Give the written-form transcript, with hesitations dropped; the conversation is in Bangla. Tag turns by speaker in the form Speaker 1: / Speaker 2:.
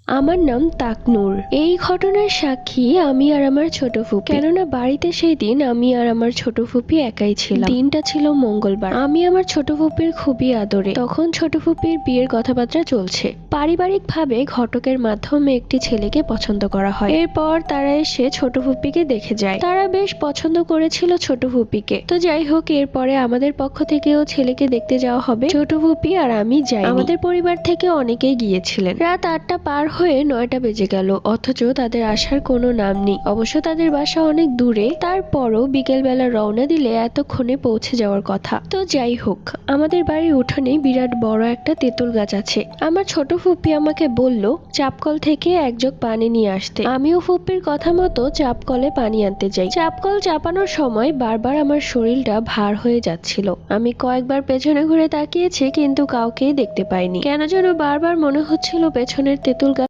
Speaker 1: আমার নাম তাকনূর। এই ঘটনার সাক্ষী আমি আর আমার ছোট ফুপি। কেননা বাড়িতে সেই দিন আমি আর আমার ছোট ফুপি একাই ছিলাম। দিনটা ছিল মঙ্গলবার। আমি আমার ছোট ফুপির খুবই আদরে। তখন ছোট ফুপির বিয়ের কথাবার্তা চলছে। পারিবারিক ভাবে ঘটকের মাধ্যমে একটি ছেলেকে পছন্দ করা হয়। এরপর তারা এসে ছোট ফুপিকে দেখে যায়। তারা বেশ পছন্দ করেছিল ছোট ফুপিকে। তো যাই হোক, এরপরে আমাদের পক্ষ থেকেও ছেলেকে দেখতে যাওয়া হবে। ছোট ফুপি আর আমি যাই। আমাদের পরিবার থেকে অনেকেই গিয়েছিলেন। রাত 8টা পার হয়ে 9টা বেজে গেল, অথচ তাদের আসার কোনো নাম নেই। অবশ্য তাদের বাসা অনেক দূরে, তারপরও বিকেল বেলা রওনা দিলে এতক্ষণে পৌঁছে যাওয়ার কথা। তো যাই হোক, আমাদের বাড়ির উঠোনে বিরাট বড় একটা তেঁতুল গাছ আছে। আমার ছোট ফুপি আমাকে বলল চাপকল থেকে এক জগ পানি নিয়ে আসতে। আমিও ফুপির কথা মতো চাপকলে পানি আনতে যাই। চাপকল চাপানোর সময় বারবার আমার শরীরটা ভার হয়ে যাচ্ছিল। আমি কয়েকবার পেছনে ঘুরে তাকিয়েছি, কিন্তু কাউকেই দেখতে পাইনি। কেন যেন বারবার মনে হচ্ছিল পেছনের তেঁতুল গাছ